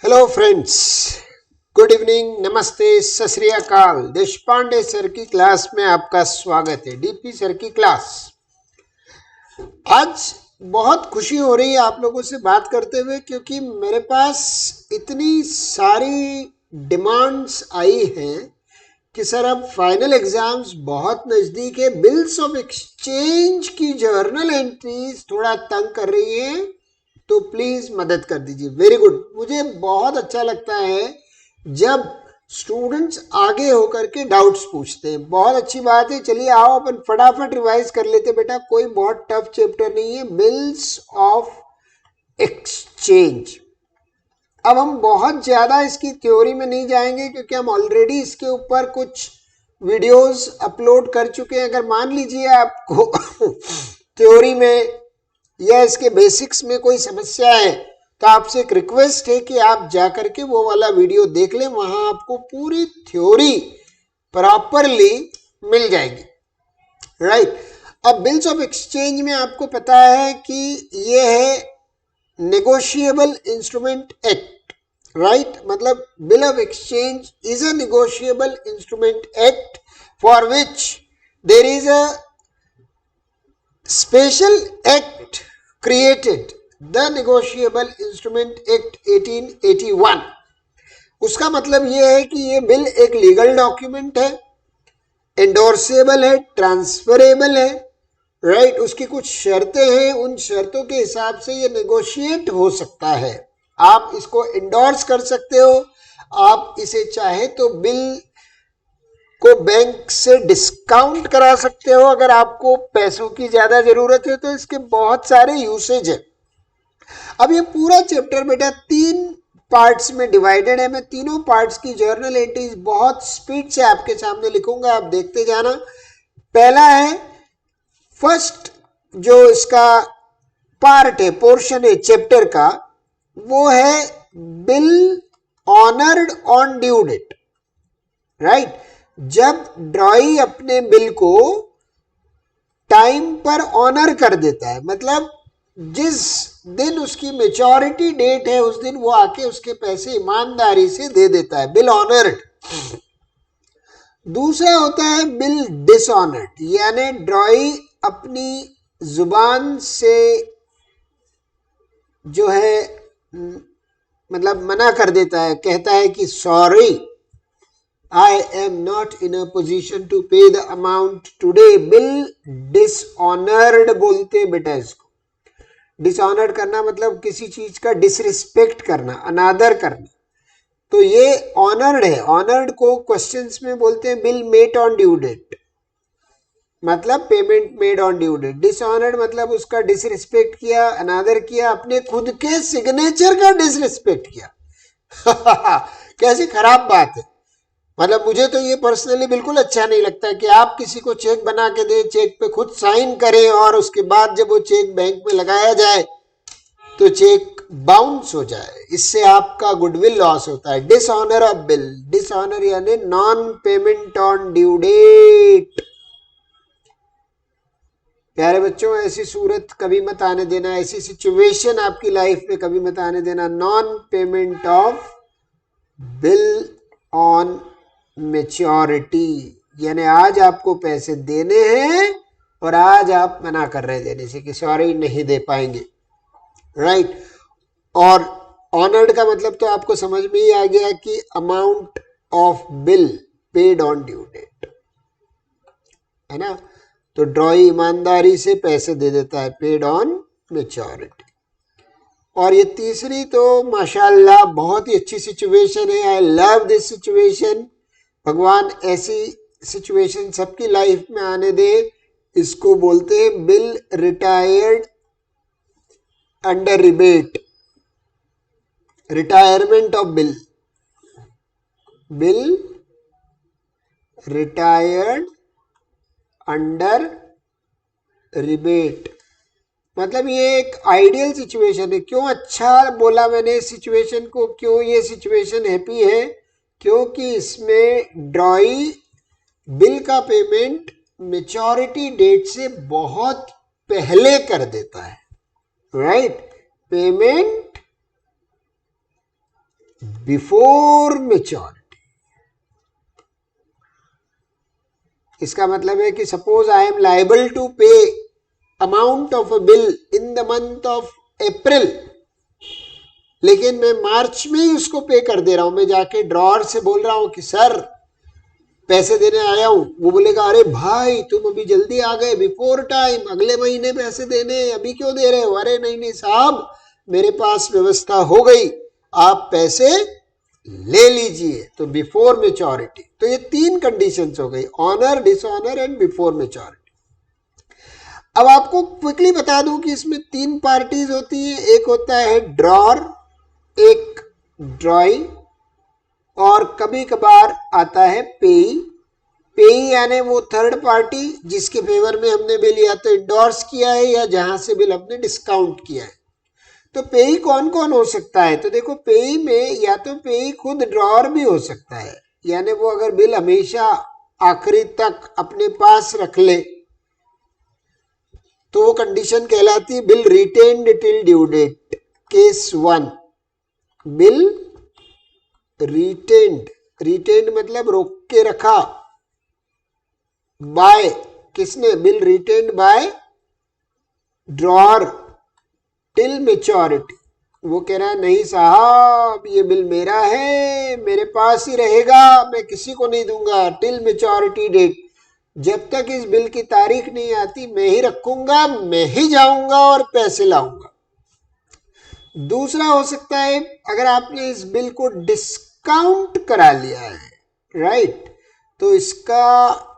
Hello friends, good evening, नमस्ते, सत श्री अकाल। देशपांडे सर की क्लास में आपका स्वागत है। डीपी सर की क्लास। आज बहुत खुशी हो रही है आप लोगों से बात करते हुए, क्योंकि मेरे पास इतनी सारी डिमांड्स आई हैं कि सर अब फाइनल एग्जाम्स बहुत नजदीक है, बिल्स ऑफ एक्सचेंज की जर्नल एंट्रीज थोड़ा तंग कर रही है, तो प्लीज मदद कर दीजिए। Very good. मुझे बहुत अच्छा लगता है जब स्टूडेंट्स आगे होकर के डाउट्स पूछते हैं, बहुत अच्छी बात है। चलिए आओ अपन फटाफट रिवाइज कर लेते बेटा, कोई बहुत टफ चैप्टर नहीं है, बिल्स ऑफ एक्सचेंज। अब हम बहुत ज्यादा इसकी थ्योरी में नहीं जाएंगे, क्योंकि हम ऑलरेडी इसके ऊपर कुछ वीडियोस अपलोड कर चुके हैं। अगर मान लीजिए आपको थ्योरी में या इसके बेसिक्स में कोई समस्या है, तो आपसे एक रिक्वेस्ट है कि आप जाकर के वो वाला वीडियो देख लें, वहां आपको पूरी थ्योरी प्रॉपरली मिल जाएगी। राइट। अब बिल्स ऑफ एक्सचेंज में आपको पता है कि ये है नेगोशिएबल इंस्ट्रूमेंट एक्ट। राइट, मतलब bill of exchange is a negotiable instrument act for which there is a special act created, the Negotiable Instrument Act 1881। उसका मतलब यह है कि ये बिल एक लीगल डॉक्यूमेंट है, एंडोर्सेबल है, ट्रांसफरेबल है। राइट, उसकी कुछ शर्तें हैं, उन शर्तों के हिसाब से ये नेगोशिएट हो सकता है। आप इसको एंडोर्स कर सकते हो, आप इसे चाहे तो बिल को बैंक से डिस्काउंट करा सकते हो। अगर आपको पैसों की ज्यादा जरूरत है तो इसके बहुत सारे यूसेज है। अब ये पूरा चैप्टर बेटा 3 पार्ट्स में डिवाइडेड है। मैं तीनों पार्ट्स की जर्नल एंट्रीज बहुत स्पीड से आपके सामने लिखूंगा, आप देखते जाना। पहला है, फर्स्ट जो इसका पार्ट है, पोर्शन है चैप्टर का, वो है bill honoured on due date. Right, जब ड्रॉई अपने बिल को टाइम पर ऑनर कर देता है, मतलब जिस दिन उसकी मेच्योरिटी डेट है उस दिन वो आके उसके पैसे ईमानदारी से दे देता है, बिल ऑनर्ड। दूसरा होता है बिल डिसऑनर्ड, यानी ड्रॉई अपनी जुबान से जो है मतलब मना कर देता है, कहता है कि sorry, I am not in a position to pay the amount today। Bill dishonoured बोलते हैं बेटा इसको। डिसऑनर्ड करना मतलब किसी चीज का डिसरिस्पेक्ट करना, अनादर करना। तो ये ऑनर्ड है। ऑनर्ड को क्वेश्चंस में बोलते हैं bill made on due date, मतलब payment made on due date. Dishonoured मतलब उसका डिसरिस्पेक्ट किया, अनादर किया, अपने खुद के सिग्नेचर का डिसरिस्पेक्ट किया। कैसी खराब बात है। मतलब मुझे तो ये पर्सनली बिल्कुल अच्छा नहीं लगता कि आप किसी को चेक बना के दे, चेक पे खुद साइन करें और उसके बाद जब वो चेक बैंक में लगाया जाए तो चेक बाउंस हो जाए। इससे आपका गुडविल लॉस होता है। डिसऑनर ऑफ बिल, डिसऑनर यानी non payment on due date. प्यारे बच्चों, ऐसी सूरत कभी मत आने देना, ऐसी सिचुएशन आपकी लाइफ में कभी मत आने देना। Non payment of bill on maturity, यानी आज आपको पैसे देने हैं और आज आप मना कर रहे हैं देने से कि सॉरी नहीं दे पाएंगे। राइट। और ऑनर्ड का मतलब तो आपको समझ में ही आ गया कि amount of bill paid on due date, है ना। तो ड्रॉई ईमानदारी से पैसे दे देता है, पेड ऑन मेच्योरिटी। और ये तीसरी तो माशाल्लाह बहुत ही अच्छी सिचुएशन है। I love this situation. भगवान ऐसी सिचुएशन सबकी लाइफ में आने दे। इसको बोलते हैं bill retired under rebate, retirement of bill, bill retired under rebate. मतलब ये एक आइडियल सिचुएशन है। क्यों अच्छा बोला मैंने इस सिचुएशन को, क्यों ये सिचुएशन हैप्पी है? क्योंकि इसमें ड्रॉई बिल का पेमेंट मेच्योरिटी डेट से बहुत पहले कर देता है। Right, payment before maturity. इसका मतलब है कि suppose I am liable to pay amount of a bill in the month of April, लेकिन मैं मार्च में ही उसको पे कर दे रहा हूं। मैं जाके ड्रॉअर से बोल रहा हूं कि सर पैसे देने आया हूं, वो बोलेगा अरे भाई तुम अभी जल्दी आ गए, बिफोर टाइम, अगले महीने पैसे देने, अभी क्यों दे रहे हो? अरे नहीं नहीं साहब, मेरे पास व्यवस्था हो गई, आप पैसे ले लीजिए। तो बिफोर मैच्योरिटी। तो ये 3 कंडीशंस हो गई, honour, dishonour and before maturity. अब आपको क्विकली बता दूं कि इसमें 3 पार्टीज होती है। एक होता है ड्रॉअर, एक ड्रॉई, और कभी कभार आता है पेई। पेई यानी वो थर्ड पार्टी जिसके फेवर में हमने बिल या तो इंडोर्स किया है या जहां से बिल हमने डिस्काउंट किया है। तो पेई कौन कौन हो सकता है? तो देखो, पेई में या तो पेई खुद ड्रॉअर भी हो सकता है, यानी वो अगर बिल हमेशा आखिरी तक अपने पास रख ले तो वो कंडीशन कहलाती है bill retained till due date. Case 1, bill retained, retained मतलब रोक के रखा, बाय किसने? Bill retained by drawer till maturity. वो कह रहा है नहीं साहब, ये बिल मेरा है, मेरे पास ही रहेगा, मैं किसी को नहीं दूंगा टिल मैच्योरिटी डेट। जब तक इस बिल की तारीख नहीं आती मैं ही रखूंगा, मैं ही जाऊंगा और पैसे लाऊंगा। दूसरा हो सकता है अगर आपने इस बिल को डिस्काउंट करा लिया है, राइट, तो इसका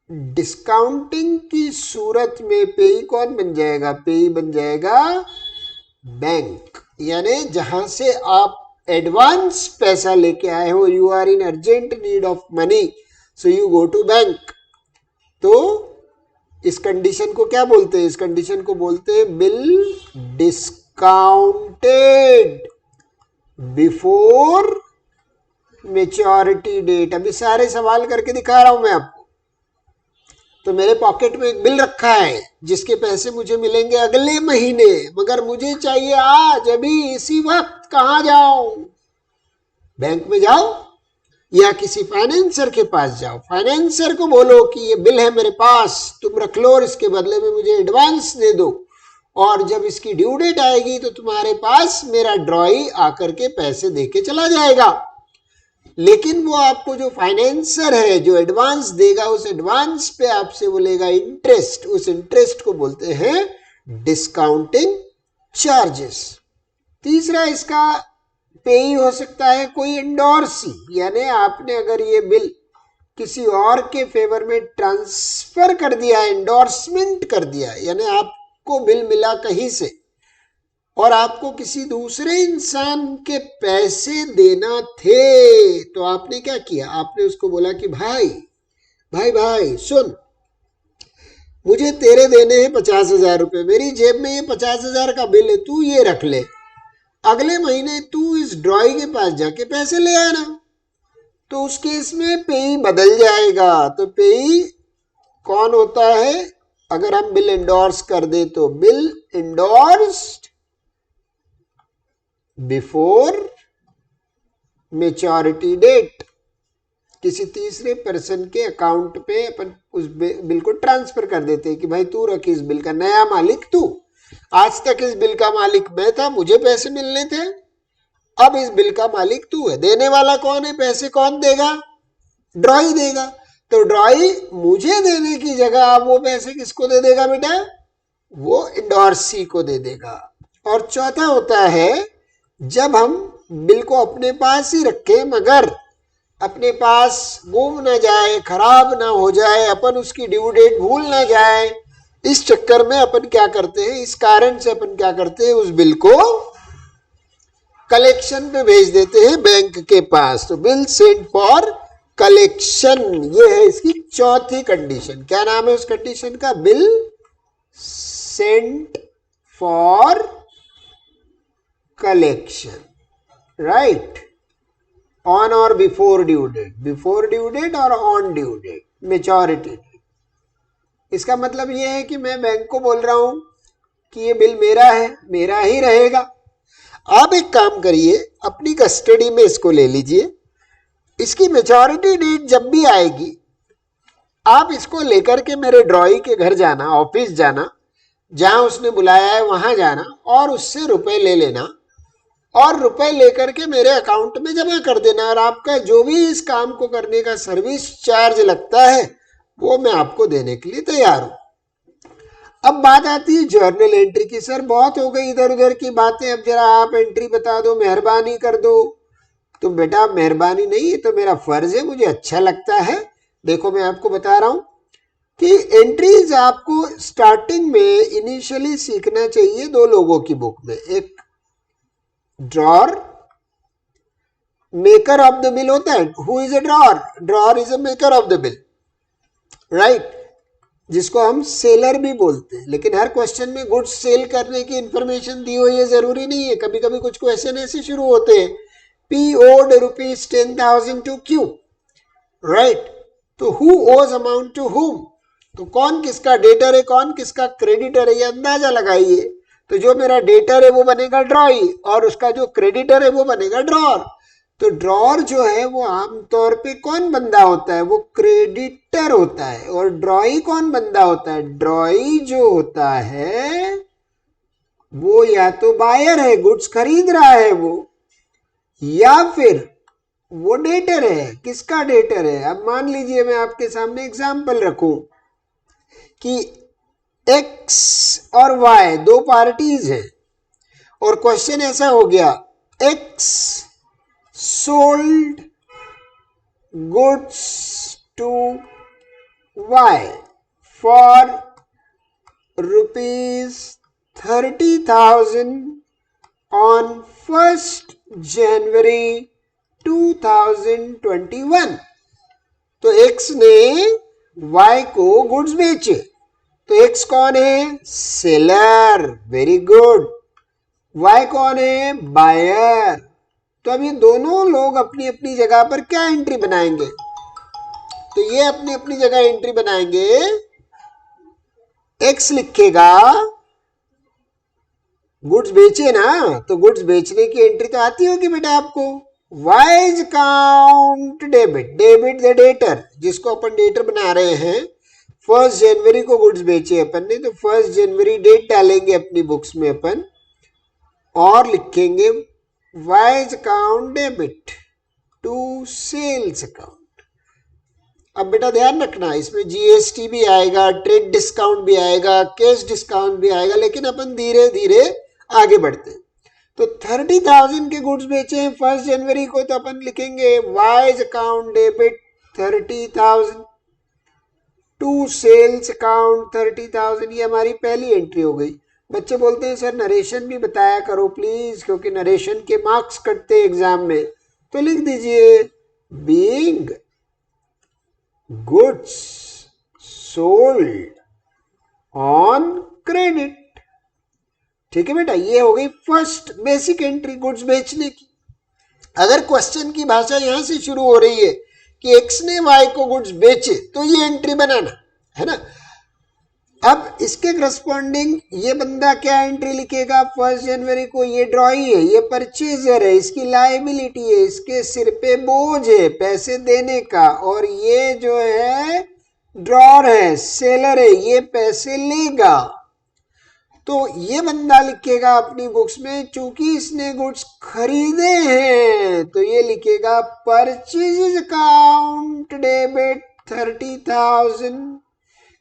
डिस्काउंटिंग की सूरत में पेई कौन बन जाएगा? पेई बन जाएगा बैंक, यानी जहां से आप एडवांस पैसा लेके आए हो, you are in urgent need of money, so you go to bank. तो इस कंडीशन को क्या बोलते हैं? इस कंडीशन को बोलते हैं bill discounted before maturity date. अभी सारे सवाल करके दिखा रहा हूं मैं आपको। तो मेरे पॉकेट में एक बिल रखा है जिसके पैसे मुझे मिलेंगे अगले महीने, मगर मुझे चाहिए आज, अभी, इसी वक्त। कहां जाऊं? बैंक में जाओ या किसी फाइनेंसर के पास जाओ। फाइनेंसर को बोलो कि ये बिल है मेरे पास, तुम रख लो और इसके बदले में मुझे एडवांस दे दो, और जब इसकी ड्यू डेट आएगी तो तुम्हारे पास मेरा ड्रॉई आकर के पैसे देके चला जाएगा। लेकिन वो आपको जो फाइनेंसर है जो एडवांस देगा, उस एडवांस पे आपसे वो लेगा इंटरेस्ट। उस इंटरेस्ट को बोलते हैं डिस्काउंटिंग चार्जेस। तीसरा इसका पेई हो सकता है कोई इंडोर्सी, यानी आपने अगर ये बिल किसी और के फेवर में ट्रांसफर कर दिया, इंडोर्समेंट कर दिया, यानी आपको बिल मिला कहीं से और आपको किसी दूसरे इंसान के पैसे देना थे, तो आपने क्या किया? आपने उसको बोला कि भाई भाई भाई सुन, मुझे तेरे देने हैं 50,000 रुपए, मेरी जेब में ये 50,000 का बिल है, तू ये रख ले, अगले महीने तू इस ड्रॉई के पास जाके पैसे ले आना। तो उस केस में पेई बदल जाएगा। तो पेई कौन होता है? अगर हम बिल इंडोर्स कर दे तो bill endorsed before maturity date. किसी तीसरे पर्सन के अकाउंट पे अपन उस बिल को ट्रांसफर कर देते हैं कि भाई तू रख इस बिल का, नया मालिक तू, आज तक इस बिल का मालिक मैं था, मुझे पैसे मिलने थे, अब इस बिल का मालिक तू है। देने वाला कौन है? पैसे कौन देगा? ड्रॉई देगा। तो ड्रॉई मुझे देने की जगह अब वो पैसे किसको दे देगा बेटा? वो इंडोर्सी को दे देगा। और चौथा होता है जब हम बिल को अपने पास ही रखें मगर अपने पास गुम ना जाए, खराब ना हो जाए, अपन उसकी ड्यू डेट भूल ना जाए, इस चक्कर में अपन क्या करते हैं, इस कारण से अपन क्या करते हैं, उस बिल को कलेक्शन पे भेज देते हैं बैंक के पास। तो बिल सेंट फॉर कलेक्शन, ये है इसकी चौथी कंडीशन। क्या नाम है उस कंडीशन का? Bill sent for collection, right, on और before due date, before due date और on due date, maturity date. इसका मतलब यह है कि मैं बैंक को बोल रहा हूं कि ये बिल मेरा है, मेरा ही रहेगा। आप एक काम करिए, अपनी कस्टडी में इसको ले लीजिए, इसकी मैच्योरिटी डेट जब भी आएगी आप इसको लेकर के मेरे ड्रॉई के घर जाना, ऑफिस जाना, जहां उसने बुलाया है वहां जाना और उससे रुपए ले लेना और रुपए लेकर के मेरे अकाउंट में जमा कर देना, और आपका जो भी इस काम को करने का सर्विस चार्ज लगता है वो मैं आपको देने के लिए तैयार हूं। अब बात आती है जर्नल एंट्री की। सर बहुत हो गई इधर उधर की बातें, अब जरा आप एंट्री बता दो, मेहरबानी कर दो। तो बेटा मेहरबानी नहीं, ये तो मेरा फर्ज है, मुझे अच्छा लगता है। देखो मैं आपको बता रहा हूं कि एंट्रीज आपको स्टार्टिंग में इनिशियली सीखना चाहिए दो लोगों की बुक में। एक drawer, maker of the bill होता है। Who is a drawer? Drawer is a maker of the bill, right, जिसको हम सेलर भी बोलते हैं। लेकिन हर क्वेश्चन में गुड्स सेल करने की इंफॉर्मेशन दी हुई है जरूरी नहीं है, कभी कभी कुछ क्वेश्चन ऐसे शुरू होते हैं, P owed rupees 10,000 to Q, right. तो who owes amount to whom, तो कौन किसका डेटर है कौन किसका क्रेडिटर है, ये अंदाजा लगाइए। तो जो मेरा डेटर है वो बनेगा ड्रॉई और उसका जो क्रेडिटर है वो बनेगा ड्रॉर। तो ड्रॉर जो है वो आमतौर पे कौन बंदा होता है? वो क्रेडिटर होता है। और ड्रॉई कौन बंदा होता है? ड्रॉई जो होता है वो या तो बायर है, गुड्स खरीद रहा है वो, या फिर वो डेटर है। किसका डेटर है? अब मान लीजिए मैं आपके सामने एग्जाम्पल रखूं कि X और Y दो पार्टीज हैं और क्वेश्चन ऐसा हो गया, X sold goods to Y for rupees 30,000 on 1st January 2021। तो X ने Y को गुड्स बेचे, तो X कौन है? Seller, very good. Y कौन है? बायर। तो अब ये दोनों लोग अपनी अपनी जगह पर क्या एंट्री बनाएंगे? तो ये अपनी अपनी जगह एंट्री बनाएंगे। X लिखेगा गुड्स बेचे ना, तो गुड्स बेचने की एंट्री तो आती होगी बेटा आपको। Wise count debit, debit the debtor, जिसको अपन डेटर बना रहे हैं। 1 जनवरी को गुड्स बेचे अपन ने, तो 1 जनवरी डेट डालेंगे अपनी बुक्स में अपन और लिखेंगे Y's account debit to sales account. अब बेटा ध्यान रखना, इसमें जीएसटी भी आएगा, ट्रेड डिस्काउंट भी आएगा, कैश डिस्काउंट भी आएगा, लेकिन अपन धीरे धीरे आगे बढ़ते हैं। तो 30,000 के गुड्स बेचे हैं 1 जनवरी को, तो अपन लिखेंगे Y's account debit 30,000 to sales account 30,000। ये हमारी पहली एंट्री हो गई। बच्चे बोलते हैं सर नरेशन भी बताया करो प्लीज, क्योंकि नरेशन के मार्क्स कटते हैं एग्जाम में। तो लिख दीजिए being goods sold on credit. ठीक है बेटा, ये हो गई फर्स्ट बेसिक एंट्री गुड्स बेचने की। अगर क्वेश्चन की भाषा यहां से शुरू हो रही है कि X ने Y को गुड्स बेचे, तो ये एंट्री बनाना है ना। अब इसके करस्पॉन्डिंग ये बंदा क्या एंट्री लिखेगा? 1 जनवरी को ये ड्रॉई है, ये परचेजर है, इसकी लायबिलिटी है, इसके सिर पे बोझ है पैसे देने का, और ये जो है ड्रॉर है, सेलर है, ये पैसे लेगा। तो ये बंदा लिखेगा अपनी बुक्स में, चूंकि इसने गुड्स खरीदे हैं तो ये लिखेगा परचेज अकाउंट डेबिट 30,000।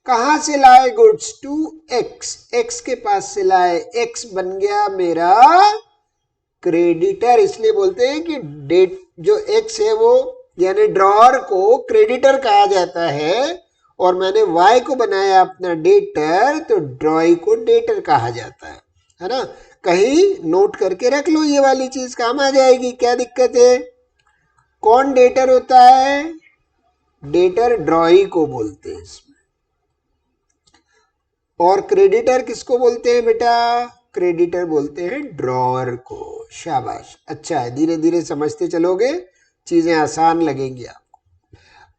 कहां से लाए गुड्स? टू X, X के पास से लाए। X बन गया मेरा क्रेडिटर। इसलिए बोलते हैं कि डेट जो X है वो यानी ड्रॉर को क्रेडिटर कहा जाता है, और मैंने Y को बनाया अपना डेटर, तो ड्रॉई को डेटर कहा जाता है ना। कहीं नोट करके रख लो, ये वाली चीज काम आ जाएगी। क्या दिक्कत है? कौन डेटर होता है? डेटर ड्रॉई को बोलते हैं इसमें। और क्रेडिटर किसको बोलते हैं बेटा? क्रेडिटर बोलते हैं ड्रॉर को। शाबाश, अच्छा है, धीरे धीरे समझते चलोगे, चीजें आसान लगेंगी आपको।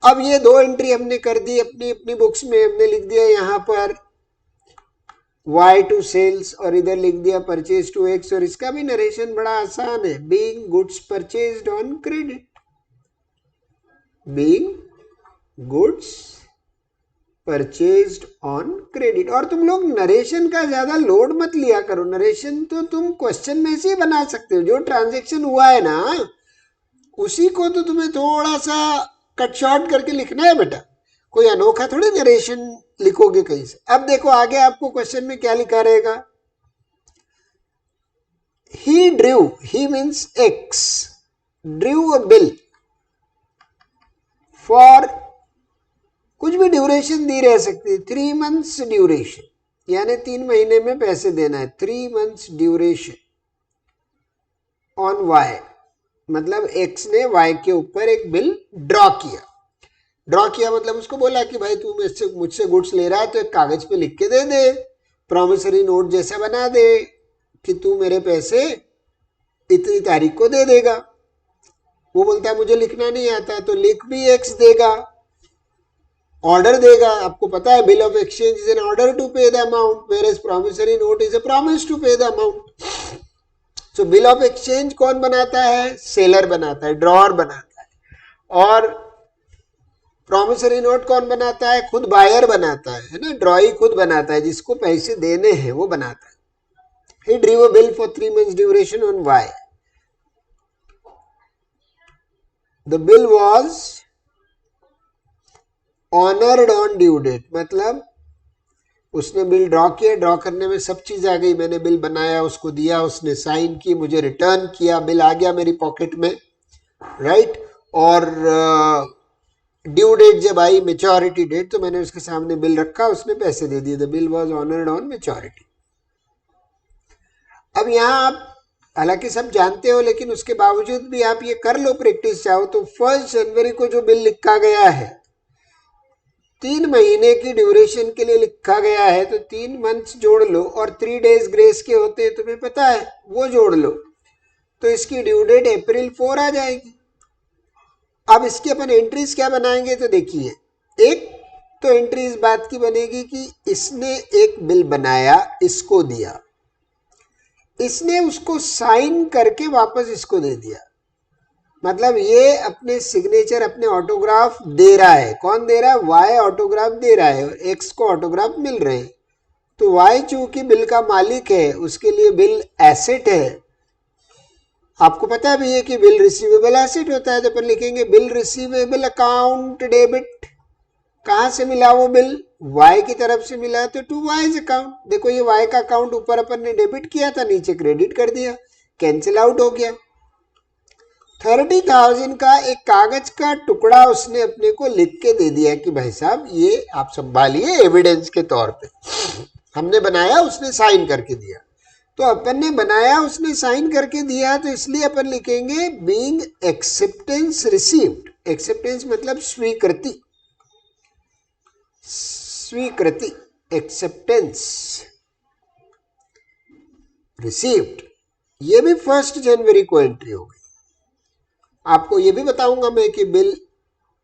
अब ये दो एंट्री हमने कर दी अपनी अपनी बुक्स में, हमने लिख दिया यहां पर वाई टू सेल्स, और इधर लिख दिया परचेज टू एक्स, और इसका भी नरेशन बड़ा आसान है, being goods purchased on credit, being goods purchased on credit. और तुम लोग नरेशन का ज्यादा लोड मत लिया करो, नरेशन तो तुम क्वेश्चन में से ही बना सकते हो, जो ट्रांजैक्शन हुआ है ना उसी को तो तुम्हें थोड़ा सा कट शॉर्ट करके लिखना है बेटा, कोई अनोखा थोड़ी नरेशन लिखोगे कहीं से। अब देखो आगे आपको क्वेश्चन में क्या लिखा रहेगा, he drew, he means X, drew a bill for, कुछ भी ड्यूरेशन दी रह सकती है, 3 months ड्यूरेशन, यानी 3 महीने में पैसे देना है, 3 months ड्यूरेशन ऑन वाई, मतलब एक्स ने वाई के ऊपर एक बिल ड्रॉ किया। ड्रॉ किया मतलब उसको बोला कि भाई तू मुझसे गुड्स ले रहा है तो एक कागज पे लिख के दे दे, प्रॉमिसरी नोट जैसा बना दे कि तू मेरे पैसे इतनी तारीख को दे देगा। वो बोलता है मुझे लिखना नहीं आता, तो लिख भी एक्स देगा, ऑर्डर देगा। आपको पता है bill of exchange is an order to pay the amount, whereas promissory note is a promise to pay the amount. So bill of exchange कौन बनाता है, सेलर बनाता है, ड्रॉअर बनाता है। और प्रॉमिसरी नोट कौन बनाता है, खुद बायर बनाता है ना, ड्रॉई खुद बनाता है, जिसको पैसे देने हैं वो बनाता है। He drew a bill for 3 months duration on Y. The bill was honored on due date, मतलब उसने बिल ड्रॉ किया, ड्रॉ करने में सब चीज आ गई, मैंने बिल बनाया, उसको दिया, उसने साइन की, मुझे रिटर्न किया, बिल आ गया मेरी पॉकेट में, राइट। और ड्यू डेट जब आई, मेच्योरिटी डेट, तो मैंने उसके सामने बिल रखा, उसने पैसे दे दिए। The bill was honoured on maturity. अब यहाँ आप हालांकि सब जानते हो, लेकिन उसके बावजूद भी आप ये कर लो प्रैक्टिस चाहो तो, 1 जनवरी को जो बिल लिखा गया है 3 महीने की ड्यूरेशन के लिए लिखा गया है, तो 3 months जोड़ लो, और 3 days ग्रेस के होते हैं तुम्हें पता है, वो जोड़ लो, तो इसकी ड्यू डेट April 4 आ जाएगी। अब इसकी अपन एंट्रीज क्या बनाएंगे, तो देखिए, एक तो एंट्री इस बात की बनेगी कि इसने एक बिल बनाया, इसको दिया, इसने उसको साइन करके वापस इसको दे दिया, मतलब ये अपने सिग्नेचर, अपने ऑटोग्राफ दे रहा है। कौन दे रहा है, वाई ऑटोग्राफ दे रहा है, और एक्स को ऑटोग्राफ मिल रहे हैं। तो वाई चूंकि बिल का मालिक है, उसके लिए बिल एसेट है। आपको पता है भैया कि बिल रिसीवेबल एसेट होता है, तो अपन लिखेंगे बिल रिसीवेबल अकाउंट डेबिट। कहां से मिला वो बिल, वाई की तरफ से मिला, तो टू वाईज अकाउंट। देखो ये वाई का अकाउंट ऊपर अपन ने डेबिट किया था, नीचे क्रेडिट कर दिया, कैंसिल आउट हो गया। 30,000 का एक कागज का टुकड़ा उसने अपने को लिख के दे दिया कि भाई साहब ये आप संभालिए एविडेंस के तौर पे, हमने बनाया, उसने साइन करके दिया। तो अपन ने बनाया, उसने साइन करके दिया, तो इसलिए अपन लिखेंगे बीइंग एक्सेप्टेंस रिसीव्ड। एक्सेप्टेंस मतलब स्वीकृति, स्वीकृति, एक्सेप्टेंस रिसीव्ड। ये भी 1 जनवरी को एंट्री हो गई। आपको ये भी बताऊंगा मैं कि bill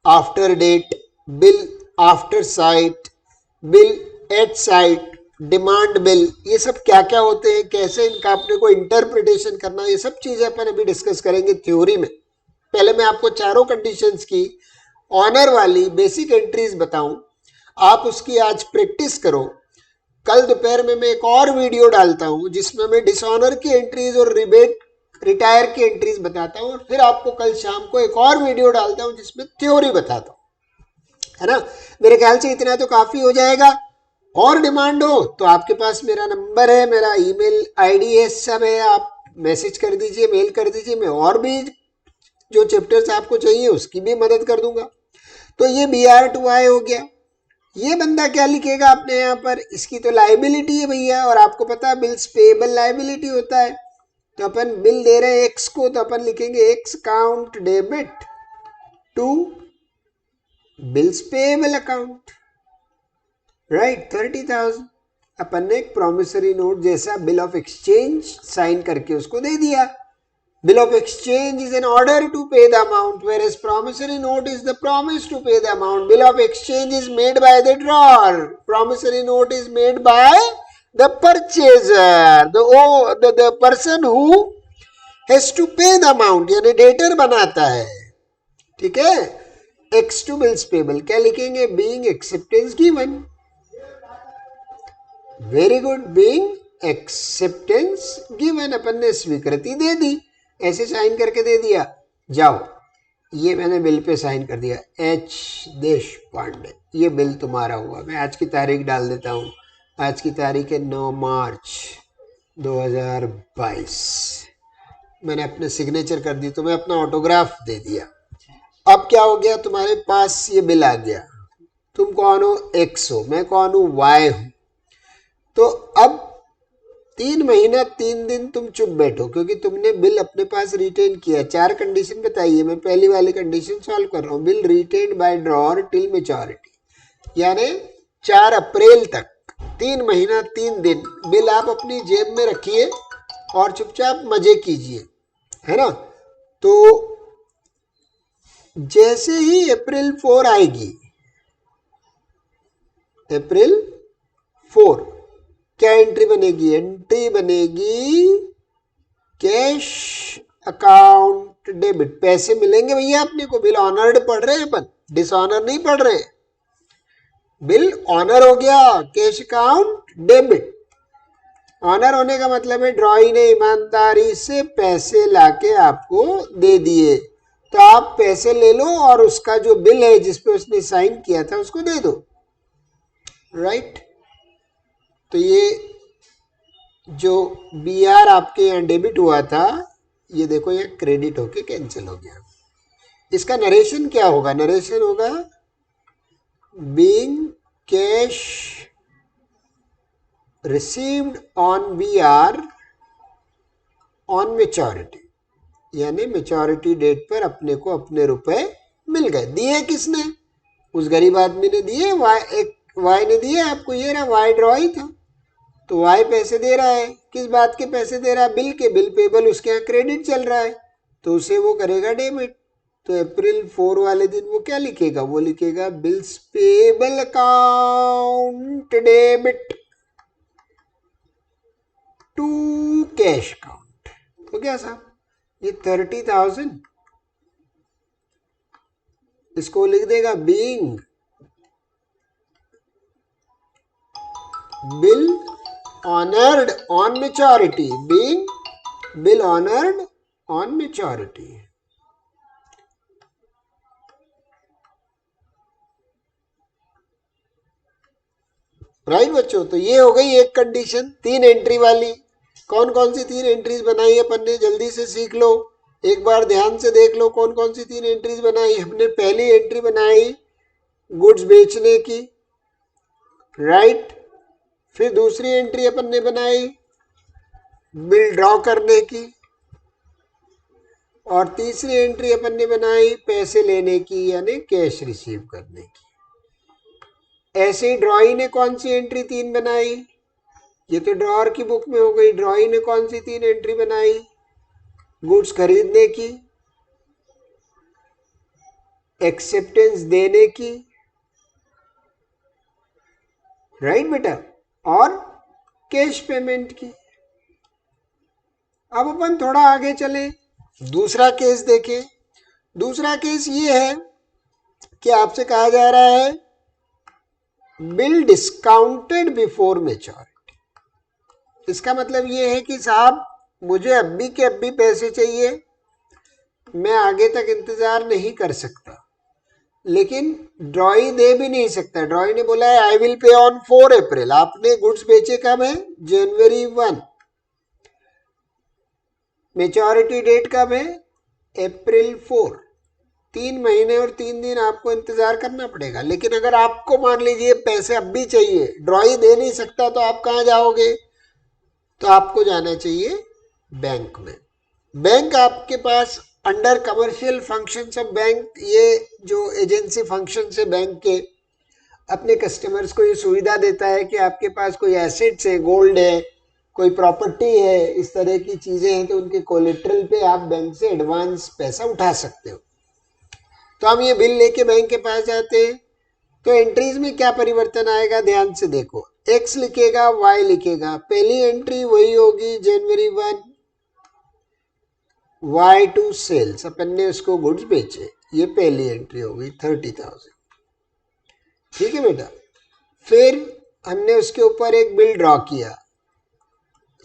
after date, bill after sight, bill at sight, demand bill, ये सब क्या क्या होते हैं, कैसे इनका अपने को इंटरप्रिटेशन करना, ये सब चीजें अपन अभी डिस्कस करेंगे थ्योरी में। पहले मैं आपको चारों कंडीशंस की ऑनर वाली बेसिक एंट्रीज बताऊं, आप उसकी आज प्रैक्टिस करो। कल दोपहर में मैं एक और वीडियो डालता हूं जिसमें मैं डिसऑनर की एंट्रीज और रिबेट रिटायर की एंट्रीज बताता हूं, और फिर आपको कल शाम को एक और वीडियो डालता हूं जिसमें थ्योरी बताता हूं, है ना। मेरे ख्याल से इतना तो काफी हो जाएगा। और डिमांड हो तो आपके पास मेरा नंबर है, मेरा ईमेल आईडी है, सब है, आप मैसेज कर दीजिए, मेल कर दीजिए, मैं और भी जो चैप्टर्स आपको चाहिए उसकी भी मदद कर दूंगा। तो ये BR2I हो गया। ये बंदा क्या लिखेगा अपने यहाँ पर, इसकी तो लाइबिलिटी है भैया, और आपको पता है बिल्स पेएबल लाइबिलिटी होता है। तो अपन बिल दे रहे हैं एक्स को, तो अपन लिखेंगे X account debit to bills payable account, right. 30,000 अपन ने एक प्रॉमिसरी नोट जैसा बिल ऑफ एक्सचेंज साइन करके उसको दे दिया। Bill of exchange is an order to pay the amount, whereas promissory note is the promise to pay the amount. Bill of exchange is made by the drawer, promissory note is made by the purchaser, the person who has to pay the amount, यानी debtor बनाता है, ठीक है। X to bills payable, क्या लिखेंगे? Being acceptance given. Very good, being acceptance given, अपन ने स्वीकृति दे दी, ऐसे साइन करके दे दिया। जाओ, ये मैंने बिल पे साइन कर दिया, एच देश पांडे, ये बिल तुम्हारा हुआ। मैं आज की तारीख डाल देता हूँ, आज की तारीख है 9 मार्च 2022। मैंने अपने सिग्नेचर कर दी, तो मैं अपना ऑटोग्राफ दे दिया। अब क्या हो गया, तुम्हारे पास ये बिल आ गया। तुम कौन हो? एक्स हो, मैं कौन हूँ? वाई हूँ। तो अब 3 महीना 3 दिन तुम चुप बैठो, क्योंकि तुमने बिल अपने पास रिटेन किया। 4 कंडीशन बताइए, मैं पहली वाली कंडीशन सॉल्व कर रहा हूँ। Bill written by drawer till maturity, यानी 4 अप्रैल तक 3 महीना 3 दिन बिल आप अपनी जेब में रखिए और चुपचाप मजे कीजिए, है ना। तो जैसे ही अप्रैल 4 आएगी, अप्रैल 4, क्या एंट्री बनेगी? एंट्री बनेगी कैश अकाउंट डेबिट। पैसे मिलेंगे भैया अपने को। बिल ऑनर्ड पढ़ रहे हैं अपन, डिसऑनर नहीं पढ़ रहे। बिल ऑनर हो गया, कैश अकाउंट डेबिट। ऑनर होने का मतलब है ड्रॉई ने ईमानदारी से पैसे लाके आपको दे दिए, तो आप पैसे ले लो और उसका जो बिल है जिसपे उसने साइन किया था उसको दे दो, राइट। तो ये जो बी आर आपके यहाँ डेबिट हुआ था, ये देखो ये क्रेडिट होके कैंसिल हो गया। इसका नरेशन क्या होगा? नरेशन होगा being cash received on B R on maturity, यानी मैच्योरिटी डेट पर अपने को अपने रुपए मिल गए। दिए किसने? उस गरीब आदमी ने दिए, वाई ने दिए आपको। ये रहा, वाई ड्रॉ ही था, तो वाई पैसे दे रहा है। किस बात के पैसे दे रहा है? बिल के। बिल पेबल उसके यहाँ क्रेडिट चल रहा है, तो उसे वो करेगा डेबिट। तो अप्रैल 4 वाले दिन वो क्या लिखेगा? वो लिखेगा bills payable account debit to cash account. तो क्या साहब, ये 30,000 इसको लिख देगा being bill honoured on maturity, being bill honoured on maturity. Right बच्चों, तो ये हो गई एक कंडीशन 3 एंट्री वाली। कौन कौन सी 3 एंट्रीज बनाई अपन ने, जल्दी से सीख लो, एक बार ध्यान से देख लो कौन कौन सी 3 एंट्रीज बनाई हमने। पहली एंट्री बनाई गुड्स बेचने की, राइट। फिर दूसरी एंट्री अपन ने बनाई बिल ड्रॉ करने की, और तीसरी एंट्री अपन ने बनाई पैसे लेने की, यानी कैश रिसीव करने की। ऐसे ही ड्रॉई ने कौन सी एंट्री 3 बनाई? ये तो ड्रॉअर की बुक में हो गई। ड्रॉई ने कौन सी 3 एंट्री बनाई? गुड्स खरीदने की, एक्सेप्टेंस देने की, राइट बेटा, और कैश पेमेंट की। अब अपन थोड़ा आगे चले, दूसरा केस देखें। दूसरा केस ये है कि आपसे कहा जा रहा है बिल डिस्काउंटेड बिफोर मैच्योरिटी। इसका मतलब ये है कि साहब मुझे अभी के अभी पैसे चाहिए, मैं आगे तक इंतजार नहीं कर सकता, लेकिन ड्रॉई दे भी नहीं सकता। ड्रॉई ने बोला है आई विल पे ऑन 4 अप्रैल। आपने गुड्स बेचे कब है? जनवरी 1। मैच्योरिटी डेट कब है? अप्रैल 4। 3 महीने और 3 दिन आपको इंतजार करना पड़ेगा। लेकिन अगर आपको मान लीजिए पैसे अब भी चाहिए, ड्रॉई दे नहीं सकता, तो आप कहाँ जाओगे? तो आपको जाना चाहिए बैंक में। बैंक आपके पास under commercial functions of bank, ये जो एजेंसी फंक्शन है बैंक के, अपने कस्टमर्स को ये सुविधा देता है कि आपके पास कोई एसेट्स है, गोल्ड है, कोई प्रॉपर्टी है, इस तरह की चीजें हैं, तो उनके कोलेट्रल पे आप बैंक से एडवांस पैसा उठा सकते हो। तो हम ये बिल लेके बैंक के पास जाते हैं, तो एंट्रीज में क्या परिवर्तन आएगा ध्यान से देखो। एक्स लिखेगा, वाई लिखेगा। पहली एंट्री वही होगी जनवरी 1, वाई टू सेल्स, अपन ने उसको गुड्स बेचे, ये पहली एंट्री होगी 30,000। ठीक है बेटा। फिर हमने उसके ऊपर एक बिल ड्रॉ किया।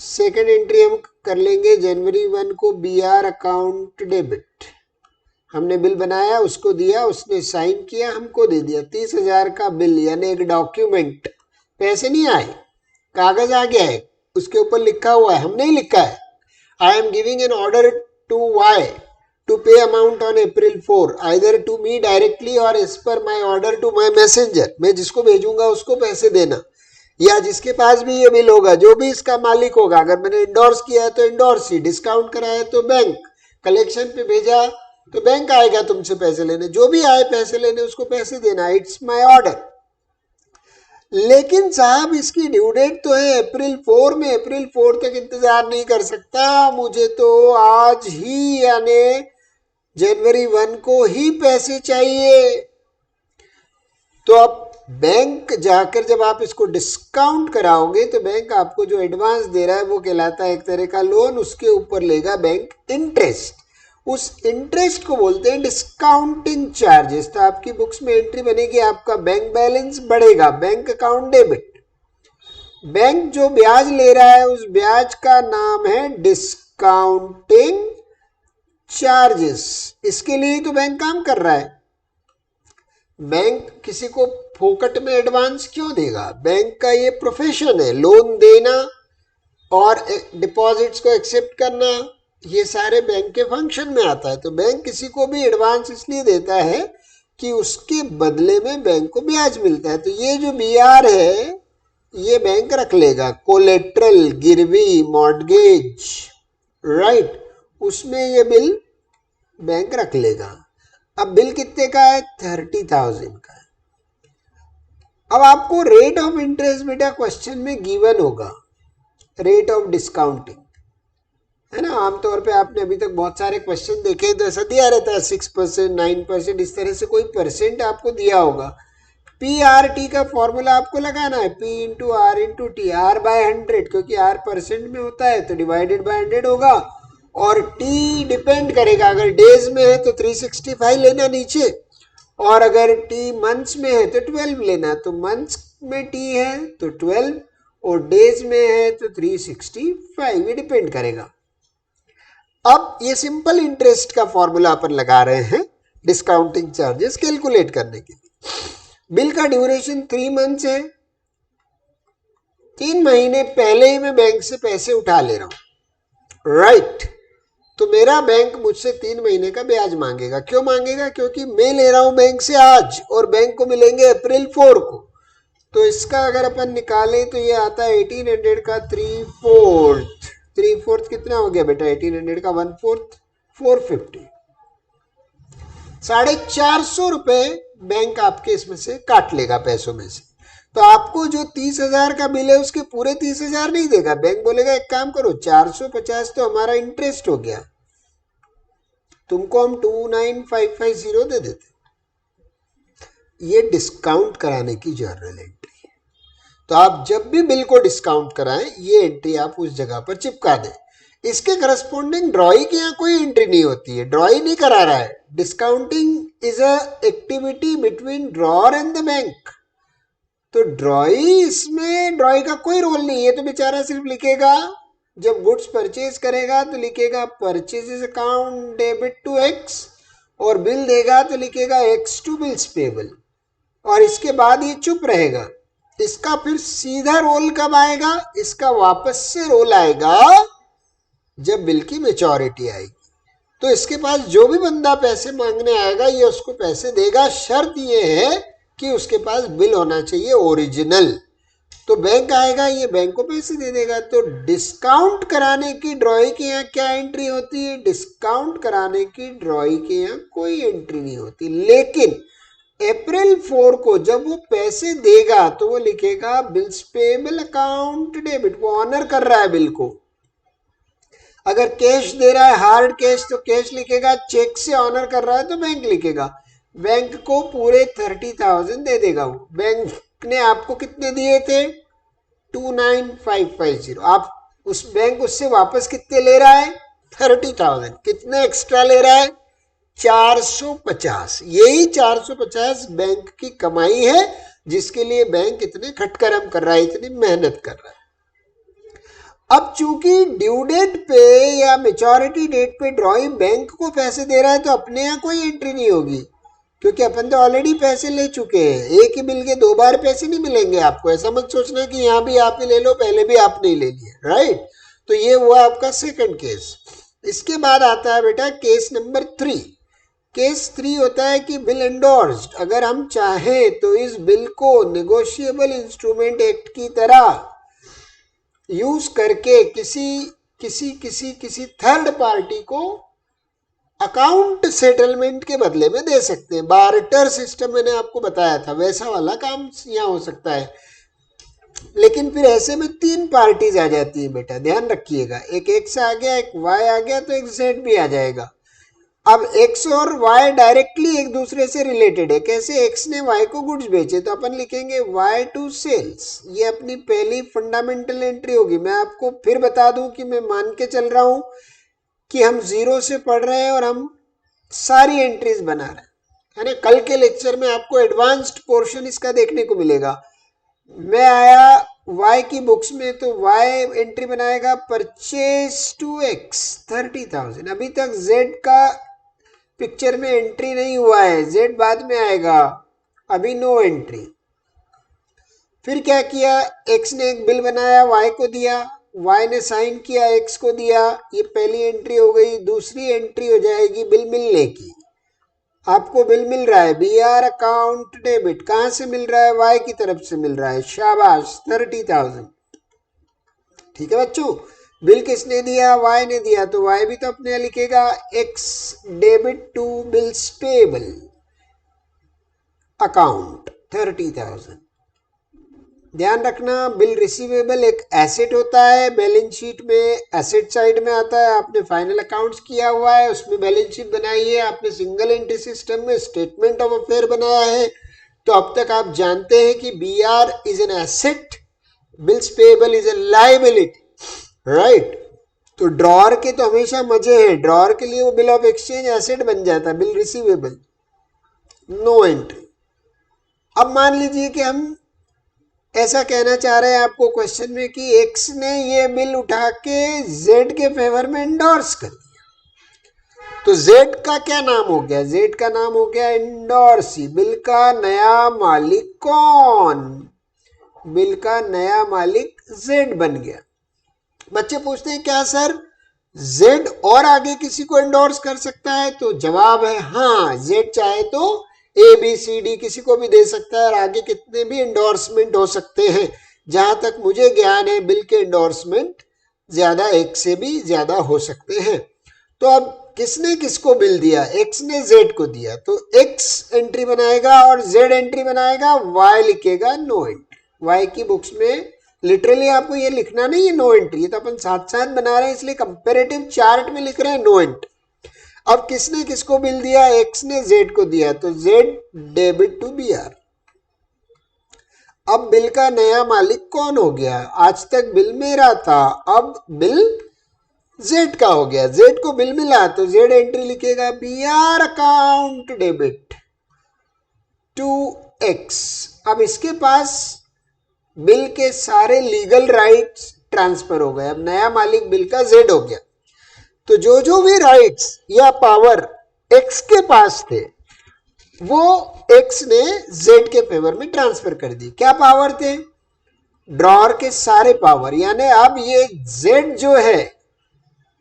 सेकंड एंट्री हम कर लेंगे जनवरी 1 को बी आर अकाउंट डेबिट। हमने बिल बनाया, उसको दिया, उसने साइन किया, हमको दे दिया 30,000 का बिल, यानी एक डॉक्यूमेंट। पैसे नहीं आए, कागज आ गया है, उसके ऊपर लिखा हुआ है, हमने ही लिखा है, I am giving an order to Y to pay amount on April 4 either to me directly or as per my order to my messenger। मैं जिसको भेजूंगा उसको पैसे देना, या जिसके पास भी ये बिल होगा, जो भी इसका मालिक होगा, अगर मैंने इंडोर्स किया है तो इंडोर्स ही, डिस्काउंट कराया तो बैंक, कलेक्शन पे भेजा तो बैंक आएगा तुमसे पैसे लेने, जो भी आए पैसे लेने उसको पैसे देना, इट्स माई ऑर्डर। लेकिन साहब इसकी ड्यू डेट तो है अप्रैल 4 में, अप्रैल 4 तक इंतजार नहीं कर सकता, मुझे तो आज ही यानी जनवरी 1 को ही पैसे चाहिए। तो अब बैंक जाकर जब आप इसको डिस्काउंट कराओगे तो बैंक आपको जो एडवांस दे रहा है वो कहलाता है एक तरह का लोन, उसके ऊपर लेगा बैंक इंटरेस्ट, उस इंटरेस्ट को बोलते हैं डिस्काउंटिंग चार्जेस। तो आपकी बुक्स में एंट्री बनेगी, आपका बैंक बैलेंस बढ़ेगा, बैंक अकाउंट डेबिट। बैंक जो ब्याज ले रहा है उस ब्याज का नाम है डिस्काउंटिंग चार्जेस। इसके लिए तो बैंक काम कर रहा है। बैंक किसी को फोकट में एडवांस क्यों देगा? बैंक का ये प्रोफेशन है, लोन देना और डिपॉजिट्स को एक्सेप्ट करना, ये सारे बैंक के फंक्शन में आता है। तो बैंक किसी को भी एडवांस इसलिए देता है कि उसके बदले में बैंक को ब्याज मिलता है। तो ये जो बीआर है ये बैंक रख लेगा, कोलेट्रल, गिरवी, मॉर्गेज, राइट, उसमें ये बिल बैंक रख लेगा। अब बिल कितने का है? 30,000 का है। अब आपको रेट ऑफ इंटरेस्ट बेटा क्वेश्चन में गिवन होगा, रेट ऑफ डिस्काउंटिंग, है ना। आमतौर पे आपने अभी तक बहुत सारे क्वेश्चन देखे तो ऐसा दिया रहता है 6%, 9%, इस तरह से कोई परसेंट आपको दिया होगा। पी आर टी का फॉर्मूला आपको लगाना है, P into R into T, R by 100, क्योंकि आर परसेंट में होता है तो डिवाइडेड बाय 100 होगा, और टी डिपेंड करेगा, अगर डेज में है तो 365 लेना नीचे, और अगर टी मंथ्स में है तो 12 लेना। तो मंथ्स में टी है तो 12 और डेज में है तो 365, ये डिपेंड करेगा। अब ये सिंपल इंटरेस्ट का फॉर्मूला अपन लगा रहे हैं डिस्काउंटिंग चार्जेस कैलकुलेट करने के लिए। बिल का ड्यूरेशन 3 मंथ्स है, 3 महीने पहले ही मैं बैंक से पैसे उठा ले रहा हूं, राइट। तो मेरा बैंक मुझसे 3 महीने का ब्याज मांगेगा। क्यों मांगेगा? क्योंकि मैं ले रहा हूं बैंक से आज और बैंक को मिलेंगे अप्रैल 4 को। तो इसका अगर अपन निकालें तो ये आता है 1800 का 3/4 कितना हो गया बेटा? 1800 का 1/4 450, 450 रुपए बैंक आपके इसमें से काट लेगा पैसों में से। तो आपको जो 30,000 का बिल है उसके पूरे 30,000 नहीं देगा। बैंक बोलेगा एक काम करो, 450 तो हमारा इंटरेस्ट हो गया, तुमको हम 29,550 दे देते। ये डिस्काउंट कराने की जर्नल एंट्री है। तो आप जब भी बिल को डिस्काउंट कराएं ये एंट्री आप उस जगह पर चिपका दें। इसके करस्पॉन्डिंग ड्रॉई की यहाँ कोई एंट्री नहीं होती है, ड्रॉई नहीं करा रहा है। Discounting is a activity between drawer and the bank. तो ड्रॉई, इसमें ड्रॉई का कोई रोल नहीं है। तो बेचारा सिर्फ लिखेगा, जब गुड्स परचेज करेगा तो लिखेगा purchases account debit to X, और बिल देगा तो लिखेगा एक्स टू बिल्स पेबल, और इसके बाद ये चुप रहेगा। इसका फिर सीधा रोल कब आएगा? इसका वापस से रोल आएगा जब बिल की मैच्योरिटी आएगी। तो इसके पास जो भी बंदा पैसे मांगने आएगा ये उसको पैसे देगा। शर्त ये है कि उसके पास बिल होना चाहिए ओरिजिनल। तो बैंक आएगा, ये बैंक को पैसे दे देगा। तो डिस्काउंट कराने की ड्रॉई के यहाँ क्या एंट्री होती है? डिस्काउंट कराने की ड्रॉई के यहाँ कोई एंट्री नहीं होती। लेकिन अप्रैल 4 को जब वो पैसे देगा तो वो लिखेगा बिल्स पेबल अकाउंट डेबिट, वो ऑनर कर रहा है बिल को। अगर कैश दे रहा है, हार्ड कैश, तो कैश लिखेगा, चेक से ऑनर कर रहा है तो बैंक लिखेगा। बैंक को पूरे 30,000 दे देगा वो। बैंक ने आपको कितने दिए थे? 29,550। आप उस बैंक उससे वापस कितने ले रहा है? 30,000। कितने एक्स्ट्रा ले रहा है? 450। यही 450 बैंक की कमाई है जिसके लिए बैंक इतने खटकरम कर रहा है, इतनी मेहनत कर रहा है। अब चूंकि ड्यू डेट पे या मेच्योरिटी डेट पे ड्रॉइंग बैंक को पैसे दे रहा है तो अपने यहाँ कोई एंट्री नहीं होगी, क्योंकि अपन तो ऑलरेडी पैसे ले चुके हैं। एक ही बिल के दो बार पैसे नहीं मिलेंगे आपको। ऐसा मत सोचना कि यहाँ भी आप ही ले लो, पहले भी आपने ही ले लिया, राइट। तो ये हुआ आपका सेकंड केस। इसके बाद आता है बेटा केस नंबर 3। केस 3 होता है कि बिल एंडोर्स्ड। अगर हम चाहें तो इस बिल को नेगोशिएबल इंस्ट्रूमेंट एक्ट की तरह यूज करके किसी थर्ड पार्टी को अकाउंट सेटलमेंट के बदले में दे सकते हैं। बार्टर सिस्टम मैंने आपको बताया था, वैसा वाला काम यहाँ हो सकता है। लेकिन फिर ऐसे में 3 पार्टीज आ जाती है बेटा, ध्यान रखिएगा। एक एक्स आ गया, एक वाई आ गया, तो एक जेड भी आ जाएगा। अब एक्स और वाई डायरेक्टली एक दूसरे से रिलेटेड है। कैसे? एक्स ने वाई को गुड्स बेचे तो अपन लिखेंगे वाई टू सेल्स। ये अपनी पहली फंडामेंटल एंट्री होगी। मैं आपको फिर बता दूं कि मैं मान के चल रहा हूं कि हम 0 से पढ़ रहे हैं और हम सारी एंट्रीज बना रहे हैं, है ना। कल के लेक्चर में आपको एडवांस्ड पोर्शन इसका देखने को मिलेगा। मैं आया y की बुक्स में तो y एंट्री बनाएगा परचेज टू x 30,000। अभी तक z का पिक्चर में एंट्री नहीं हुआ है, z बाद में आएगा, अभी नो एंट्री। फिर क्या किया? x ने एक बिल बनाया, y को दिया, y ने साइन किया, x को दिया। ये पहली एंट्री हो गई। दूसरी एंट्री हो जाएगी बिल मिलने की। आपको बिल मिल रहा है, BR अकाउंट डेबिट। कहां से मिल रहा है? वाई की तरफ से मिल रहा है। शाबाश, 30,000। ठीक है बच्चों। बिल किसने दिया? वाई ने दिया, तो वाई भी तो अपने यहाँ लिखेगा X debit to bills payable account 30,000। ध्यान रखना, बिल रिसीवेबल एक एसेट होता है, बैलेंस शीट में एसेट साइड में आता है। आपने फाइनल अकाउंट्स किया हुआ है, उसमें बैलेंस शीट बनाई है, आपने सिंगल एंट्री सिस्टम में स्टेटमेंट ऑफ अफेयर बनाया है। तो अब तक आप जानते हैं कि BR is an asset, bills payable is a liability, right. तो ड्रॉअर के तो हमेशा मजे हैं। ड्रॉअर के लिए वो बिल ऑफ एक्सचेंज एसेट बन जाता है, बिल रिसीवेबल, नो एंट्री। अब मान लीजिए कि हम ऐसा कहना चाह रहे हैं आपको क्वेश्चन में कि एक्स ने ये बिल उठा के जेड के फेवर में एंडोर्स कर दिया, तो जेड का क्या नाम हो गया? जेड का नाम हो गया एंडोर्सी। बिल का नया मालिक कौन? बिल का नया मालिक जेड बन गया। बच्चे पूछते हैं क्या सर जेड और आगे किसी को एंडोर्स कर सकता है? तो जवाब है हाँ, जेड चाहे तो ABCD किसी को भी दे सकता है और आगे कितने भी एंडोर्समेंट हो सकते हैं। जहां तक मुझे ज्ञान है बिल के एंडोर्समेंट ज्यादा, एक से भी ज्यादा हो सकते हैं। तो अब किसने किसको बिल दिया? एक्स ने जेड को दिया, तो एक्स एंट्री बनाएगा और जेड एंट्री बनाएगा, वाई लिखेगा नो एंट्री। वाई की बुक्स में लिटरली आपको ये लिखना नहीं है नो एंट्री, ये तो अपन साथ साथ बना रहे हैं, इसलिए कंपेरेटिव चार्ट में लिख रहे हैं नो एंट्री। अब किसने किसको बिल दिया? एक्स ने जेड को दिया, तो जेड डेबिट टू BR। अब बिल का नया मालिक कौन हो गया? आज तक बिल मेरा था, अब बिल जेड का हो गया। जेड को बिल मिला तो जेड एंट्री लिखेगा BR account debit to X. अब इसके पास बिल के सारे लीगल राइट्स ट्रांसफर हो गए। अब नया मालिक बिल का जेड हो गया, तो जो जो भी राइट्स या पावर एक्स के पास थे वो एक्स ने जेड के फेवर में ट्रांसफर कर दी। क्या पावर थे? ड्रॉअर के सारे पावर। यानी अब ये जेड जो है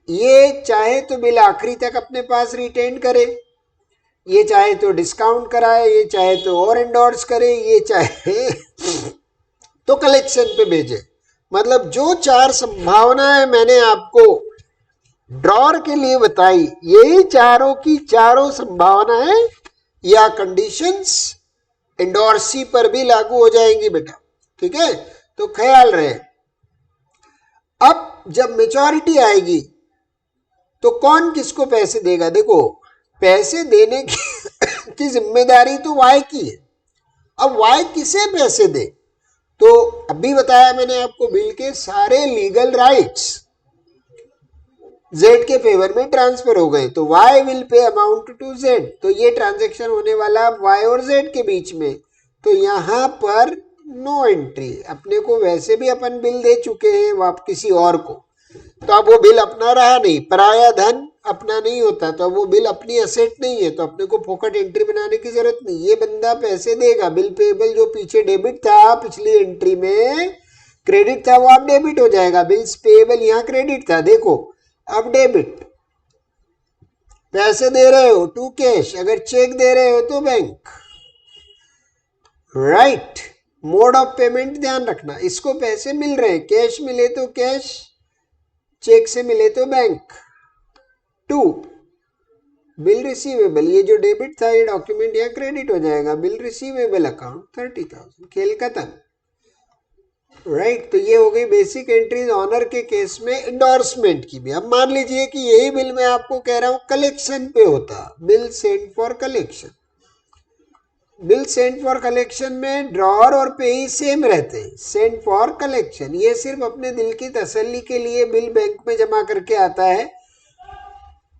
ये चाहे तो बिल आखिरी तक अपने पास रिटेन करे, ये चाहे तो डिस्काउंट कराए, ये चाहे तो और एंडोर्स करे, ये चाहे तो कलेक्शन पे भेजे। मतलब जो 4 संभावनाएं मैंने आपको ड्रॉअर के लिए बताई, यही चारों की चारों संभावनाएं या कंडीशंस एंडोर्सी पर भी लागू हो जाएंगी बेटा, ठीक है। तो ख्याल रहे। अब जब मेच्योरिटी आएगी तो कौन किसको पैसे देगा? देखो पैसे देने की जिम्मेदारी तो वाई की है। अब वाई किसे पैसे दे? तो अभी बताया मैंने आपको, बिल के सारे लीगल राइट्स जेड के फेवर में ट्रांसफर हो गए, तो Y will pay amount to Z, तो ये ट्रांजेक्शन होने वाला वाई और जेड के बीच में, तो यहां पर नो एंट्री, अपने को वैसे भी अपन बिल दे चुके हैं वाप किसी और को, तो अब वो बिल अपना रहा नहीं, पराया धन अपना नहीं होता, तो अब वो बिल अपनी असेट नहीं है, तो अपने को फोकट एंट्री बनाने की जरूरत नहीं, ये बंदा पैसे देगा, बिल पेबल जो पीछे डेबिट था पिछली एंट्री में क्रेडिट था, वो अब डेबिट हो जाएगा, बिल्स पेबल यहाँ क्रेडिट था, देखो अब डेबिट, पैसे दे रहे हो टू कैश, अगर चेक दे रहे हो तो bank, right. Mode of payment ध्यान रखना, इसको पैसे मिल रहे हैं, कैश मिले तो कैश, चेक से मिले तो बैंक। टू, बिल रिसीवेबल, ये जो डेबिट था ये डॉक्यूमेंट यहाँ क्रेडिट हो जाएगा, बिल रिसीवेबल अकाउंट 30,000, खेल खत्म, राइट। तो ये हो गई बेसिक एंट्रीज ऑनर के केस में एंडोर्समेंट की भी। अब मान लीजिए कि यही बिल मैं आपको कह रहा हूं कलेक्शन पे होता, bill sent for collection, bill sent for collection में ड्रॉअर और पेई सेम रहते हैं, सेंट फॉर कलेक्शन, ये सिर्फ अपने दिल की तसल्ली के लिए बिल बैंक में जमा करके आता है,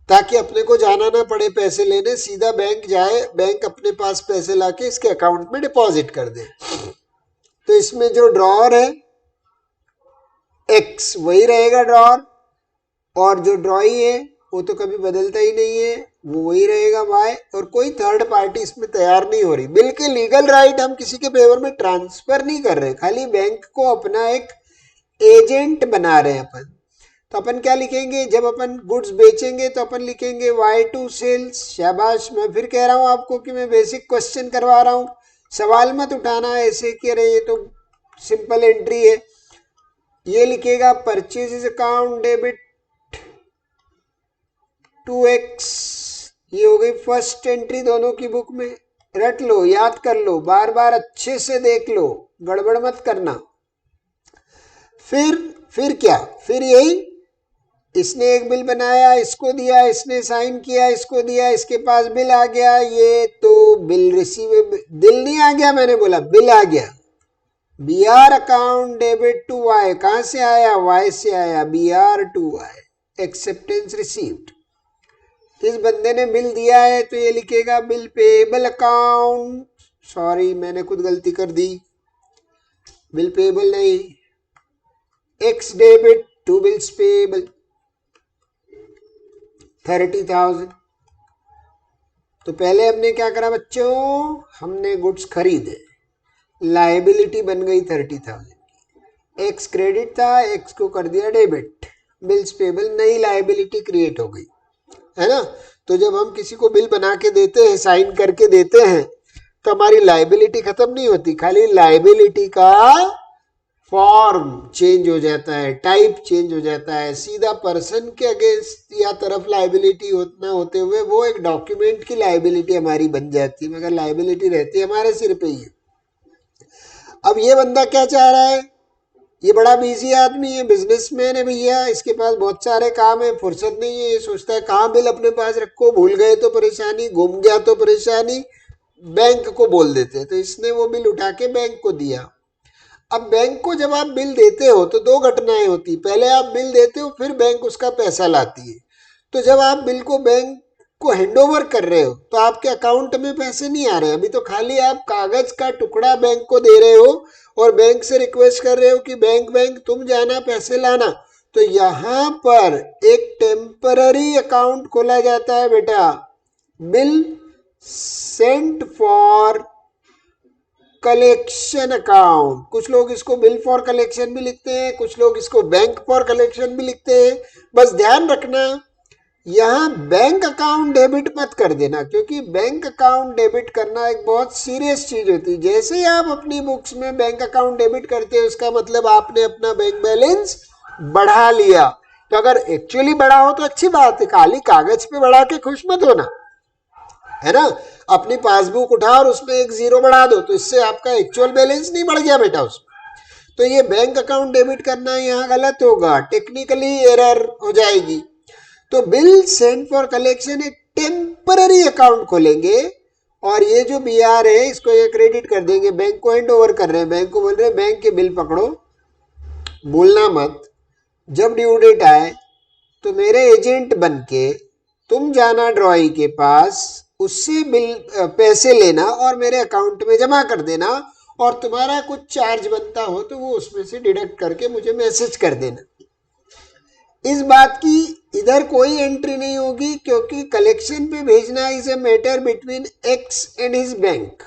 ताकि अपने को जाना ना पड़े पैसे लेने, सीधा बैंक जाए, बैंक अपने पास पैसे लाके इसके अकाउंट में डिपॉजिट कर दे। तो इसमें जो ड्रॉअर है एक्स वही रहेगा ड्रॉअर, और जो ड्रॉई है वो तो कभी बदलता ही नहीं है, वो वही रहेगा वाई, और कोई थर्ड पार्टी इसमें तैयार नहीं हो रही। बिल के लीगल राइट हम किसी के फेवर में ट्रांसफर नहीं कर रहे, खाली बैंक को अपना एक एजेंट बना रहे हैं अपन। तो अपन क्या लिखेंगे, जब अपन गुड्स बेचेंगे तो अपन लिखेंगे वाई टू सेल्स। शाबाश, मैं फिर कह रहा हूं आपको कि मैं बेसिक क्वेश्चन करवा रहा हूं, सवाल मत उठाना ऐसे कि अरे ये तो सिंपल एंट्री है। ये लिखेगा परचेज अकाउंट डेबिट 2x, ये हो गई फर्स्ट एंट्री दोनों की बुक में, रट लो, याद कर लो, बार बार अच्छे से देख लो, गड़बड़ मत करना। फिर क्या, फिर यही, इसने एक बिल बनाया, इसको दिया, इसने साइन किया, इसको दिया, इसके पास बिल आ गया, ये तो बिल रिसीवेबल, दिल नहीं आ गया, मैंने बोला बिल आ गया, B R account debit to Y, कहां से आया, वाई से आया, B R to Y, acceptance received, इस बंदे ने बिल दिया है तो ये लिखेगा बिल पेबल अकाउंट, सॉरी मैंने खुद गलती कर दी, बिल पेबल नहीं, X debit to bills payable 30,000। तो पहले हमने क्या करा बच्चों, हमने गुड्स खरीदे, लायबिलिटी बन गई 30,000 की, एक्स क्रेडिट था, एक्स को कर दिया डेबिट, बिल्स पेबल, नई लायबिलिटी क्रिएट हो गई, है ना। तो जब हम किसी को बिल बना के देते हैं, साइन करके देते हैं, तो हमारी लायबिलिटी खत्म नहीं होती, खाली लायबिलिटी का फॉर्म चेंज हो जाता है, टाइप चेंज हो जाता है, सीधा पर्सन के अगेंस्ट या तरफ लायबिलिटी ना होते हुए वो एक डॉक्यूमेंट की लायबिलिटी हमारी बन जाती है, मगर लायबिलिटी रहती है हमारे सिर पे ही। अब ये बंदा क्या चाह रहा है, ये बड़ा बिजी आदमी है, बिजनेसमैन है भैया, इसके पास बहुत सारे काम है, फुर्सत नहीं है, ये सोचता है कहाँ बिल अपने पास रखो, भूल गए तो परेशानी, गुम गया तो परेशानी, बैंक को बोल देते हैं। तो इसने वो बिल उठा के बैंक को दिया। अब बैंक को जब आप बिल देते हो तो दो घटनाएं होती, पहले आप बिल देते हो, फिर बैंक उसका पैसा लाती है। तो जब आप बिल को बैंक को हैंडओवर कर रहे हो तो आपके अकाउंट में पैसे नहीं आ रहे, अभी तो खाली आप कागज का टुकड़ा बैंक को दे रहे हो और बैंक से रिक्वेस्ट कर रहे हो कि बैंक तुम जाना पैसे लाना। तो यहां पर एक टेम्पररी अकाउंट खोला जाता है बेटा, bill sent for collection account. कुछ लोग इसको बिल फॉर कलेक्शन भी लिखते हैं, कुछ लोग इसको बैंक फॉर कलेक्शन भी लिखते हैं। बस ध्यान रखना यहां बैंक अकाउंट डेबिट मत कर देना, क्योंकि बैंक अकाउंट डेबिट करना एक बहुत सीरियस चीज होती है। जैसे ही आप अपनी बुक्स में बैंक अकाउंट डेबिट करते हैं उसका मतलब आपने अपना बैंक बैलेंस बढ़ा लिया। तो अगर एक्चुअली बढ़ा हो तो अच्छी बात है, खाली कागज पे बढ़ा के खुश मत होना, है ना। अपनी पासबुक उठाओ और उसमें एक जीरो बढ़ा दो, तो इससे आपका एक्चुअल बैलेंस नहीं बढ़ गया बेटा उसमें। तो ये बैंक अकाउंट डेबिट करना यहाँ गलत होगा, टेक्निकली एरर हो जाएगी। तो बिल सेंट फॉर कलेक्शन एक टेम्पररी अकाउंट खोलेंगे और ये जो बी आर है इसको ये क्रेडिट कर देंगे, बैंक को हैंड ओवर कर रहे हैं, बैंक को बोल रहे हैं बैंक के बिल पकड़ो, भूलना मत, जब ड्यू डेट आए तो मेरे एजेंट बन के तुम जाना ड्रॉई के पास, उससे बिल पैसे लेना और मेरे अकाउंट में जमा कर देना, और तुम्हारा कुछ चार्ज बनता हो तो वो उसमें से डिडक्ट करके मुझे मैसेज कर देना। इस बात की इधर कोई एंट्री नहीं होगी क्योंकि कलेक्शन पे भेजना is a matter between x and his bank,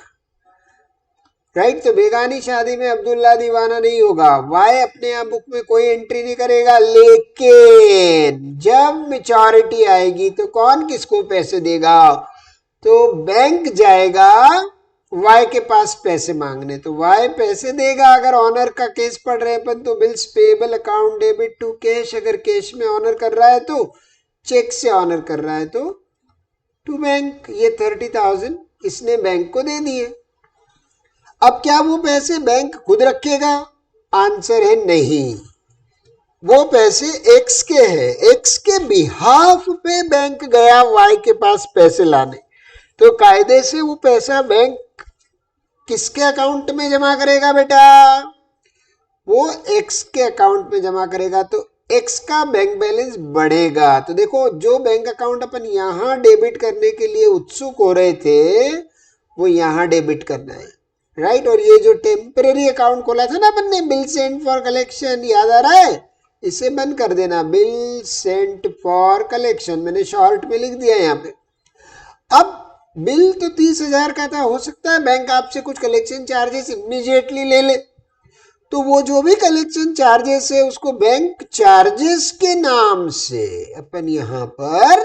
right. तो बेगानी शादी में अब्दुल्ला दीवाना नहीं होगा, वाई अपने आप बुक में कोई एंट्री नहीं करेगा, लेकिन जब मैच्योरिटी आएगी तो कौन किसको पैसे देगा, तो बैंक जाएगा वाई के पास पैसे मांगने, तो वाई पैसे देगा। अगर ऑनर का केस पढ़ रहे अपन तो bills payable account debit to cash, अगर कैश में ऑनर कर रहा है तो, चेक से ऑनर कर रहा है तो टू बैंक। ये 30,000 इसने बैंक को दे दिए। अब क्या वो पैसे बैंक खुद रखेगा? आंसर है नहीं, वो पैसे एक्स के हैं, एक्स के बिहाफ पे बैंक गया वाई के पास पैसे लाने, तो कायदे से वो पैसा बैंक किसके अकाउंट में जमा करेगा बेटा? वो एक्स के अकाउंट में जमा करेगा, तो एक्स का बैंक बैलेंस बढ़ेगा। तो देखो, जो बैंक अकाउंट अपन यहां डेबिट करने के लिए उत्सुक हो रहे थे वो यहां डेबिट करना है, राइट। और ये जो टेम्परेरी अकाउंट खोला था ना अपन ने, बिल सेंट फॉर कलेक्शन, याद आ रहा है? इसे बंद कर देना, बिल सेंट फॉर कलेक्शन, मैंने शॉर्ट में लिख दिया यहाँ पे। अब बिल तो 30,000 का था, हो सकता है बैंक आपसे कुछ कलेक्शन चार्जेस इमीडिएटली ले ले, तो वो जो भी कलेक्शन चार्जेस है उसको बैंक चार्जेस के नाम से अपन यहाँ पर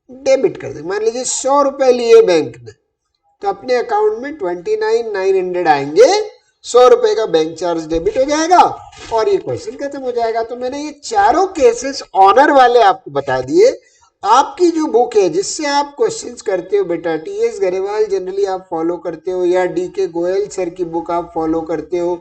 डेबिट कर देंगे। मान लीजिए 100 रुपए लिए बैंक ने, तो अपने अकाउंट में 29,900 आएंगे, 100 रुपए का बैंक चार्ज डेबिट हो जाएगा और ये क्वेश्चन खत्म हो जाएगा। तो मैंने ये चारों केसेस ऑनर वाले आपको बता दिए। आपकी जो बुक है जिससे आप क्वेश्चंस करते हो बेटा, टीएस गरेवाल जनरली आप फॉलो करते हो, या डीके गोयल सर की बुक आप फॉलो करते हो,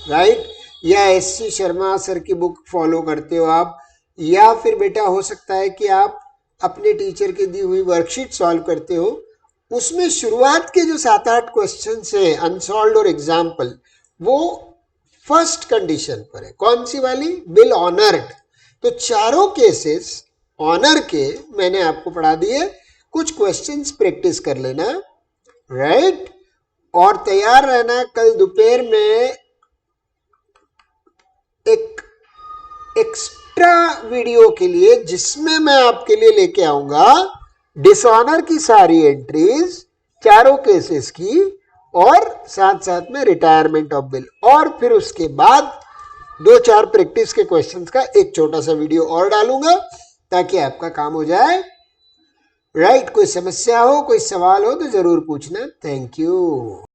राइट, या एससी शर्मा सर की बुक फॉलो करते हो आप, या फिर बेटा हो सकता है कि आप अपने टीचर की दी हुई वर्कशीट सॉल्व करते हो। उसमें शुरुआत के जो 7-8 क्वेश्चंस है अनसॉल्व्ड और एग्जाम्पल, वो फर्स्ट कंडीशन पर है। कौन सी वाली? Bill honoured. तो चारों केसेस ऑनर के मैंने आपको पढ़ा दिए, कुछ क्वेश्चंस प्रैक्टिस कर लेना, राइट। और तैयार रहना कल दोपहर में एक एक्स्ट्रा वीडियो के लिए, जिसमें मैं आपके लिए लेके आऊंगा डिसऑनर की सारी एंट्रीज, चारों केसेस की, और साथ साथ में रिटायरमेंट ऑफ बिल, और फिर उसके बाद 2-4 प्रैक्टिस के क्वेश्चंस का एक छोटा सा वीडियो और डालूंगा ताकि आपका काम हो जाए, राइट। कोई समस्या हो, कोई सवाल हो तो जरूर पूछना। Thank you.